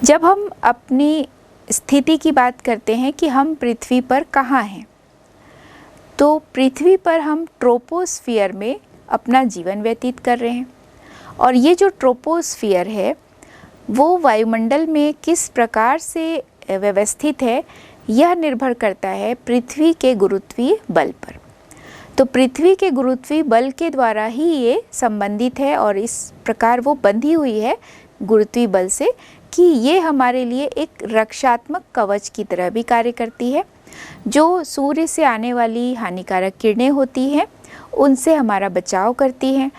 जब हम अपनी स्थिति की बात करते हैं कि हम पृथ्वी पर कहाँ हैं, तो पृथ्वी पर हम ट्रोपोस्फियर में अपना जीवन व्यतीत कर रहे हैं। और ये जो ट्रोपोस्फियर है वो वायुमंडल में किस प्रकार से व्यवस्थित है, यह निर्भर करता है पृथ्वी के गुरुत्वीय बल पर। तो पृथ्वी के गुरुत्वीय बल के द्वारा ही ये संबंधित है और इस प्रकार वो बंधी हुई है गुरुत्वीय बल से कि ये हमारे लिए एक रक्षात्मक कवच की तरह भी कार्य करती है। जो सूर्य से आने वाली हानिकारक किरणें होती हैं उनसे हमारा बचाव करती हैं।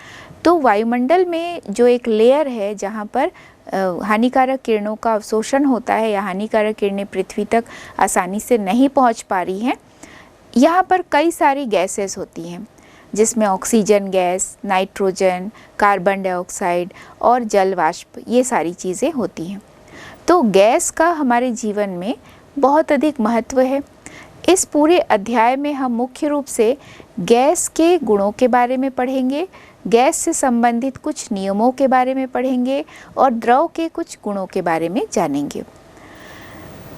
तो वायुमंडल में जो एक लेयर है जहाँ पर हानिकारक किरणों का अवशोषण होता है या हानिकारक किरणें पृथ्वी तक आसानी से नहीं पहुँच पा रही हैं, यहाँ पर कई सारी गैसेस होती हैं जिसमें oxygen gas, nitrogen, carbon dioxide और जल वाष्प, ये सारी चीज़ें होती हैं। तो गैस का हमारे जीवन में बहुत अधिक महत्व है। इस पूरे अध्याय में हम मुख्य रूप से गैस के गुणों के बारे में पढ़ेंगे, गैस से संबंधित कुछ नियमों के बारे में पढ़ेंगे और द्रव के कुछ गुणों के बारे में जानेंगे।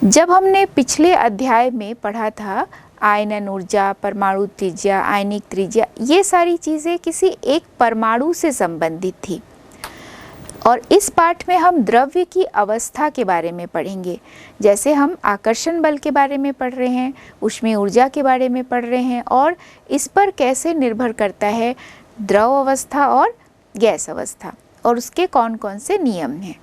जब हमने पिछले अध्याय में पढ़ा था आयनन ऊर्जा, परमाणु त्रिज्या, आयनिक त्रिज्या, ये सारी चीज़ें किसी एक परमाणु से संबंधित थी। और इस पाठ में हम द्रव्य की अवस्था के बारे में पढ़ेंगे। जैसे हम आकर्षण बल के बारे में पढ़ रहे हैं, ऊष्मीय ऊर्जा के बारे में पढ़ रहे हैं और इस पर कैसे निर्भर करता है द्रव अवस्था और गैस अवस्था और उसके कौन कौन से नियम हैं।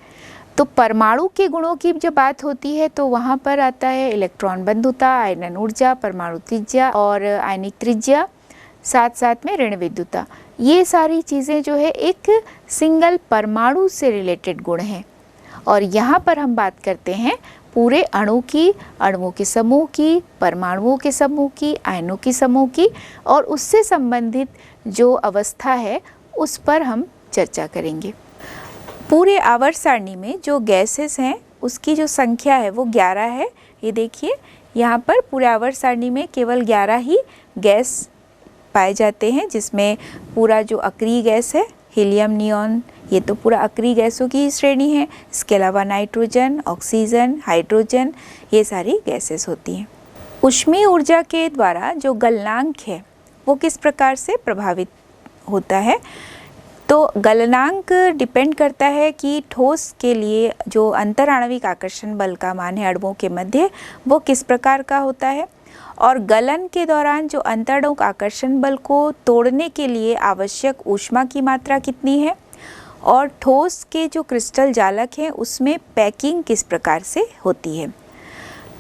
तो परमाणु के गुणों की जब बात होती है तो वहाँ पर आता है इलेक्ट्रॉन बंधुता, आयनन ऊर्जा, परमाणु त्रिज्या और आयनिक त्रिज्या, साथ साथ में ऋण विद्युता। ये सारी चीज़ें जो है एक सिंगल परमाणु से रिलेटेड गुण हैं। और यहाँ पर हम बात करते हैं पूरे अणु की, अणुओं के समूह की, परमाणुओं के समूह की, आयनों की समूह की और उससे संबंधित जो अवस्था है उस पर हम चर्चा करेंगे। पूरे आवर्त सारणी में जो गैसेस हैं उसकी जो संख्या है वो 11 है। ये देखिए यहाँ पर पूरे आवर्त सारणी में केवल 11 ही गैस पाए जाते हैं, जिसमें पूरा जो अक्रिय गैस है हीलियम, नियॉन, ये तो पूरा अक्रिय गैसों की श्रेणी है। इसके अलावा नाइट्रोजन, ऑक्सीजन, हाइड्रोजन, ये सारी गैसेस होती हैं। ऊष्मीय ऊर्जा के द्वारा जो गलनांक है वो किस प्रकार से प्रभावित होता है, तो गलनांक डिपेंड करता है कि ठोस के लिए जो अंतराणविक आकर्षण बल का मान है अणुओं के मध्य वो किस प्रकार का होता है और गलन के दौरान जो अंतराणुक आकर्षण बल को तोड़ने के लिए आवश्यक ऊष्मा की मात्रा कितनी है और ठोस के जो क्रिस्टल जालक हैं उसमें पैकिंग किस प्रकार से होती है।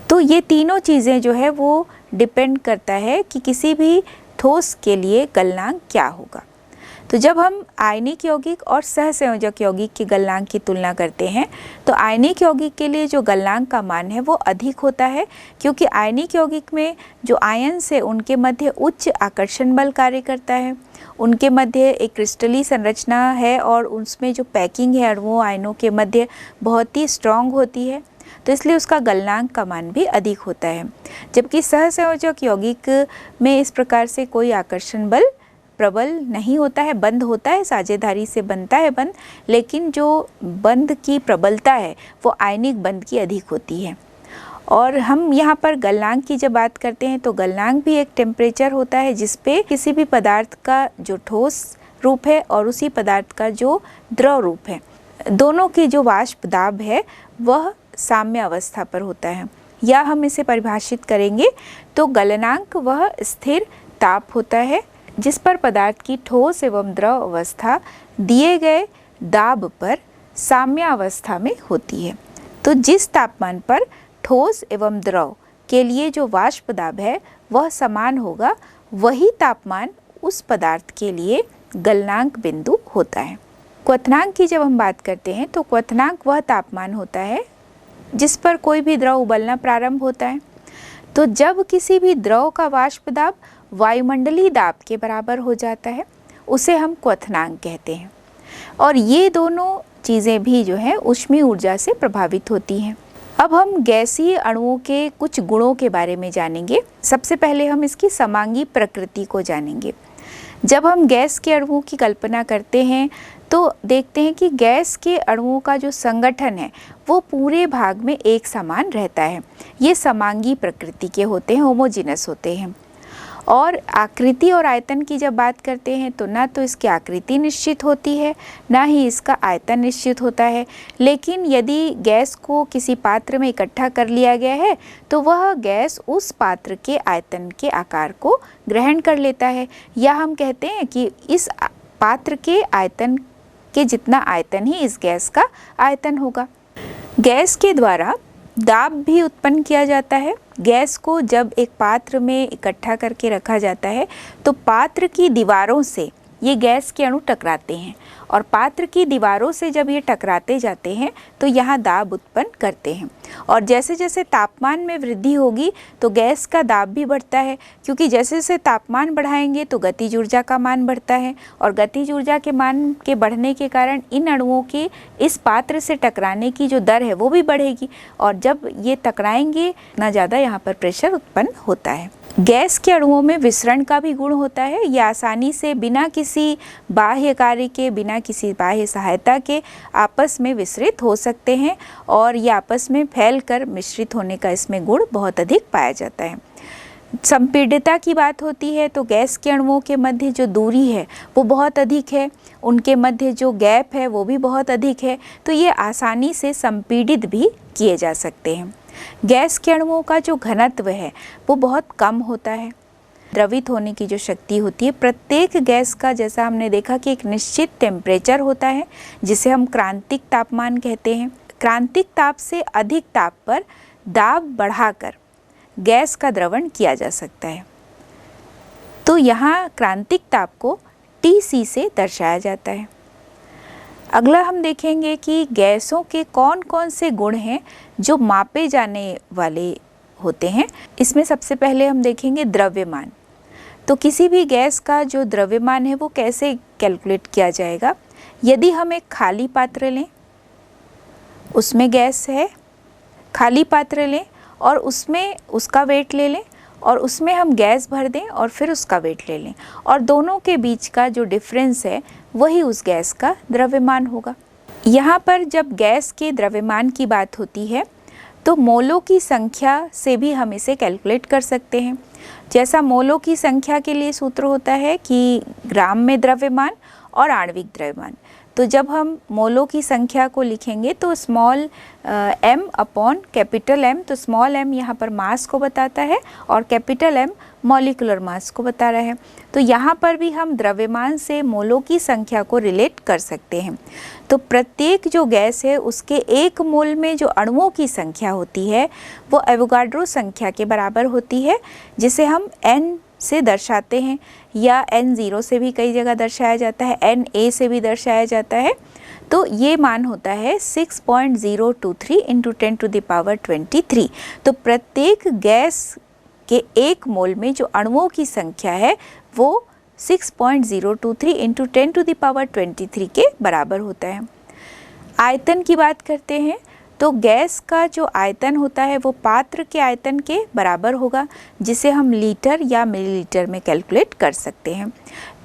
तो ये तीनों चीज़ें जो है वो डिपेंड करता है कि किसी भी ठोस के लिए गलनांक क्या होगा। तो जब हम आयनिक यौगिक और सहसंयोजक यौगिक के गलनांक की तुलना करते हैं तो आयनिक यौगिक के लिए जो गलनांक का मान है वो अधिक होता है, क्योंकि आयनिक यौगिक में जो आयन्स है उनके मध्य उच्च आकर्षण बल कार्य करता है, उनके मध्य एक क्रिस्टली संरचना है और उसमें जो पैकिंग है अणुओं आयनों के मध्य बहुत ही स्ट्रॉन्ग होती है, तो इसलिए उसका गलनांक का मान भी अधिक होता है। जबकि सहसंयोजक यौगिक में इस प्रकार से कोई आकर्षण बल प्रबल नहीं होता है, बंध होता है, साझेदारी से बनता है बंध, लेकिन जो बंध की प्रबलता है वो आयनिक बंध की अधिक होती है। और हम यहाँ पर गलनांक की जब बात करते हैं तो गलनांक भी एक टेम्परेचर होता है जिस पे किसी भी पदार्थ का जो ठोस रूप है और उसी पदार्थ का जो द्रव रूप है, दोनों की जो वाष्प दाब है वह साम्य अवस्था पर होता है। या हम इसे परिभाषित करेंगे तो गलनांक वह स्थिर ताप होता है जिस पर पदार्थ की ठोस एवं द्रव अवस्था दिए गए दाब पर साम्य अवस्था में होती है। तो जिस तापमान पर ठोस एवं द्रव के लिए जो वाष्प दाब है वह समान होगा, वही तापमान उस पदार्थ के लिए गलनांक बिंदु होता है। क्वथनांक की जब हम बात करते हैं तो क्वथनांक वह तापमान होता है जिस पर कोई भी द्रव उबलना प्रारंभ होता है। तो जब किसी भी द्रव का वाष्प दाब वायुमंडलीय दाब के बराबर हो जाता है उसे हम क्वथनांक कहते हैं। और ये दोनों चीज़ें भी जो है ऊष्मीय ऊर्जा से प्रभावित होती हैं। अब हम गैसीय अणुओं के कुछ गुणों के बारे में जानेंगे। सबसे पहले हम इसकी समांगी प्रकृति को जानेंगे। जब हम गैस के अणुओं की कल्पना करते हैं तो देखते हैं कि गैस के अणुओं का जो संगठन है वो पूरे भाग में एक समान रहता है। ये समांगी प्रकृति के होते हैं, होमोजीनस होते हैं। और आकृति और आयतन की जब बात करते हैं तो ना तो इसकी आकृति निश्चित होती है, ना ही इसका आयतन निश्चित होता है। लेकिन यदि गैस को किसी पात्र में इकट्ठा कर लिया गया है तो वह गैस उस पात्र के आयतन के आकार को ग्रहण कर लेता है, या हम कहते हैं कि इस पात्र के आयतन के जितना आयतन ही इस गैस का आयतन होगा। गैस के द्वारा दाब भी उत्पन्न किया जाता है। गैस को जब एक पात्र में इकट्ठा करके रखा जाता है तो पात्र की दीवारों से ये गैस के अणु टकराते हैं, और पात्र की दीवारों से जब ये टकराते जाते हैं तो यहाँ दाब उत्पन्न करते हैं। और जैसे जैसे तापमान में वृद्धि होगी तो गैस का दाब भी बढ़ता है, क्योंकि जैसे जैसे तापमान बढ़ाएंगे तो गतिज ऊर्जा का मान बढ़ता है, और गतिज ऊर्जा के मान के बढ़ने के कारण इन अणुओं के इस पात्र से टकराने की जो दर है वो भी बढ़ेगी, और जब ये टकराएंगे इतना ज़्यादा यहाँ पर प्रेशर उत्पन्न होता है। गैस के अणुओं में विसरण का भी गुण होता है। ये आसानी से बिना किसी बाह्य कार्य के, बिना किसी बाह्य सहायता के आपस में विसरित हो सकते हैं, और ये आपस में फैलकर मिश्रित होने का इसमें गुण बहुत अधिक पाया जाता है। संपीड्यता की बात होती है तो गैस के अणुओं के मध्य जो दूरी है वो बहुत अधिक है, उनके मध्य जो गैप है वो भी बहुत अधिक है, तो ये आसानी से संपीड़ित भी किए जा सकते हैं। गैस के अणुओं का जो घनत्व है वो बहुत कम होता है। द्रवित होने की जो शक्ति होती है, प्रत्येक गैस का जैसा हमने देखा कि एक निश्चित टेम्परेचर होता है जिसे हम क्रांतिक तापमान कहते हैं। क्रांतिक ताप से अधिक ताप पर दाब बढ़ाकर गैस का द्रवण किया जा सकता है। तो यहाँ क्रांतिक ताप को Tc से दर्शाया जाता है। अगला हम देखेंगे कि गैसों के कौन कौन से गुण हैं जो मापे जाने वाले होते हैं। इसमें सबसे पहले हम देखेंगे द्रव्यमान। तो किसी भी गैस का जो द्रव्यमान है वो कैसे कैलकुलेट किया जाएगा। यदि हम एक खाली पात्र लें, उसमें गैस है, खाली पात्र लें और उसमें उसका वेट ले लें, और उसमें हम गैस भर दें और फिर उसका वेट ले लें, और दोनों के बीच का जो डिफरेंस है वही उस गैस का द्रव्यमान होगा। यहाँ पर जब गैस के द्रव्यमान की बात होती है तो मोलों की संख्या से भी हम इसे कैलकुलेट कर सकते हैं। जैसा मोलों की संख्या के लिए सूत्र होता है कि ग्राम में द्रव्यमान और आणविक द्रव्यमान, तो जब हम मोलों की संख्या को लिखेंगे तो small m upon capital M, तो स्मॉल m यहाँ पर मास को बताता है और कैपिटल M मॉलिक्यूलर मास को बता रहा है। तो यहाँ पर भी हम द्रव्यमान से मोलों की संख्या को रिलेट कर सकते हैं। तो प्रत्येक जो गैस है उसके एक मोल में जो अणुओं की संख्या होती है वो एवोगाड्रो संख्या के बराबर होती है, जिसे हम n से दर्शाते हैं, या n0 से भी कई जगह दर्शाया जाता है, Na से भी दर्शाया जाता है। तो ये मान होता है 6.023 इंटू 10⁻23। तो प्रत्येक गैस के एक मोल में जो अणुओं की संख्या है वो 6.023 इंटू 10⁻23 के बराबर होता है। आयतन की बात करते हैं तो गैस का जो आयतन होता है वो पात्र के आयतन के बराबर होगा, जिसे हम लीटर या मिलीलीटर में कैलकुलेट कर सकते हैं।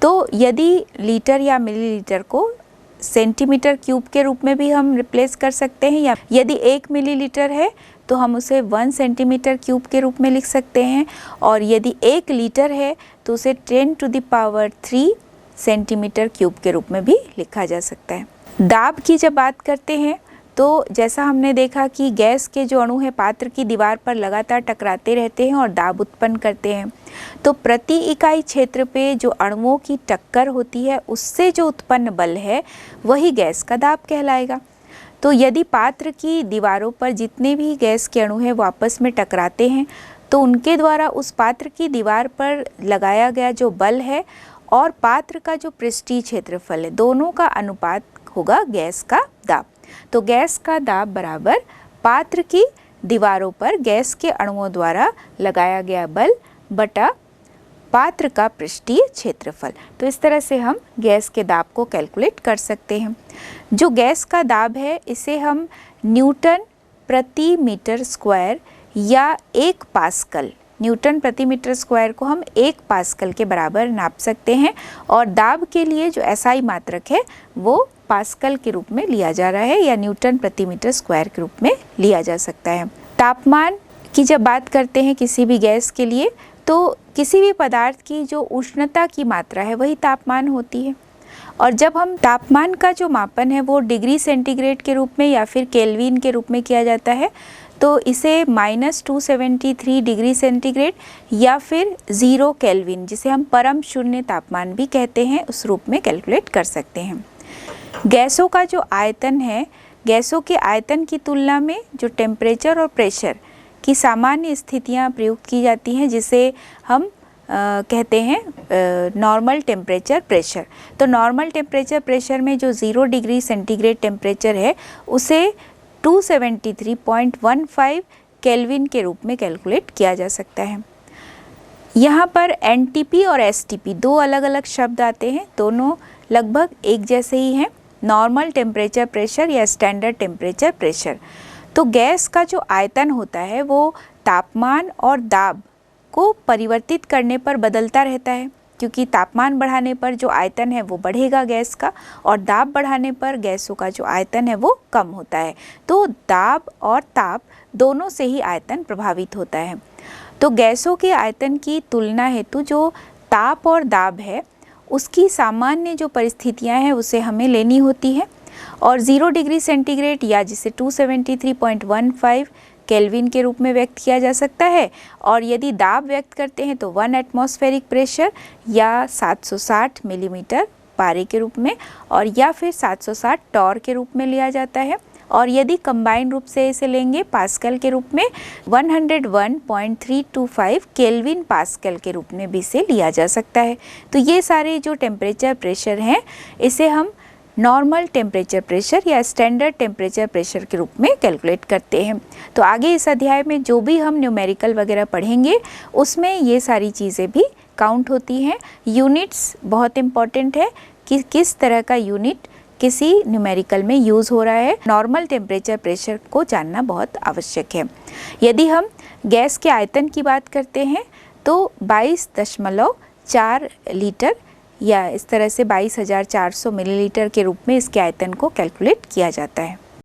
तो यदि लीटर या मिलीलीटर को सेंटीमीटर क्यूब के रूप में भी हम रिप्लेस कर सकते हैं, या यदि 1 मिलीलीटर है तो हम उसे 1 सेंटीमीटर क्यूब के रूप में लिख सकते हैं, और यदि 1 लीटर है तो उसे 10⁻³ सेंटीमीटर क्यूब के रूप में भी लिखा जा सकता है। दाब की जब बात करते हैं तो जैसा हमने देखा कि गैस के जो अणु हैं पात्र की दीवार पर लगातार टकराते रहते हैं और दाब उत्पन्न करते हैं। तो प्रति इकाई क्षेत्र पे जो अणुओं की टक्कर होती है उससे जो उत्पन्न बल है वही गैस का दाब कहलाएगा। तो यदि पात्र की दीवारों पर जितने भी गैस के अणु हैं वो आपस में टकराते हैं तो उनके द्वारा उस पात्र की दीवार पर लगाया गया जो बल है और पात्र का जो पृष्ठीय क्षेत्रफल है, दोनों का अनुपात होगा गैस का दाब। तो गैस का दाब बराबर पात्र की दीवारों पर गैस के अणुओं द्वारा लगाया गया बल बटा पात्र का पृष्ठीय क्षेत्रफल। तो इस तरह से हम गैस के दाब को कैलकुलेट कर सकते हैं। जो गैस का दाब है इसे हम न्यूटन प्रति मीटर स्क्वायर या 1 पास्कल न्यूटन प्रति मीटर स्क्वायर को हम 1 पास्कल के बराबर नाप सकते हैं और दाब के लिए जो एसआई मात्रक है वो पास्कल के रूप में लिया जा रहा है या न्यूटन प्रति मीटर स्क्वायर के रूप में लिया जा सकता है। तापमान की जब बात करते हैं किसी भी गैस के लिए, तो किसी भी पदार्थ की जो उष्णता की मात्रा है वही तापमान होती है। और जब हम तापमान का जो मापन है वो डिग्री सेंटीग्रेड के रूप में या फिर केल्विन के रूप में किया जाता है, तो इसे -273 डिग्री सेंटीग्रेड या फिर 0 केल्विन, जिसे हम परम शून्य तापमान भी कहते हैं, उस रूप में कैलकुलेट कर सकते हैं। गैसों का जो आयतन है, गैसों के आयतन की तुलना में जो टेम्परेचर और प्रेशर की सामान्य स्थितियां प्रयुक्त की जाती हैं, जिसे हम कहते हैं नॉर्मल टेम्परेचर प्रेशर। तो नॉर्मल टेम्परेचर प्रेशर में जो 0 डिग्री सेंटीग्रेड टेम्परेचर है उसे 273.15 केल्विन के रूप में कैलकुलेट किया जा सकता है। यहाँ पर एनटीपी और एसटीपी 2 अलग अलग शब्द आते हैं, दोनों लगभग एक जैसे ही हैं, नॉर्मल टेम्परेचर प्रेशर या स्टैंडर्ड टेम्परेचर प्रेशर। तो गैस का जो आयतन होता है वो तापमान और दाब को परिवर्तित करने पर बदलता रहता है, क्योंकि तापमान बढ़ाने पर जो आयतन है वो बढ़ेगा गैस का, और दाब बढ़ाने पर गैसों का जो आयतन है वो कम होता है। तो दाब और ताप दोनों से ही आयतन प्रभावित होता है। तो गैसों के आयतन की तुलना हेतु जो ताप और दाब है उसकी सामान्य जो परिस्थितियां हैं उसे हमें लेनी होती है, और 0 डिग्री सेंटीग्रेड या जिसे 273.15 केल्विन के रूप में व्यक्त किया जा सकता है, और यदि दाब व्यक्त करते हैं तो 1 एटमॉस्फेरिक प्रेशर या 760 मिलीमीटर पारे के रूप में, और या फिर 760 टॉर के रूप में लिया जाता है, और यदि कंबाइन रूप से इसे लेंगे पास्कल के रूप में 101.325 केल्विन पास्कल के रूप में भी इसे लिया जा सकता है। तो ये सारे जो टेम्परेचर प्रेशर हैं इसे हम नॉर्मल टेम्परेचर प्रेशर या स्टैंडर्ड टेम्परेचर प्रेशर के रूप में कैलकुलेट करते हैं। तो आगे इस अध्याय में जो भी हम न्यूमेरिकल वगैरह पढ़ेंगे उसमें ये सारी चीज़ें भी काउंट होती हैं। यूनिट्स बहुत इम्पॉर्टेंट है कि किस तरह का यूनिट किसी न्यूमेरिकल में यूज़ हो रहा है। नॉर्मल टेम्परेचर प्रेशर को जानना बहुत आवश्यक है। यदि हम गैस के आयतन की बात करते हैं तो 22.4 लीटर या इस तरह से 22,400 मिलीलीटर के रूप में इसके आयतन को कैलकुलेट किया जाता है।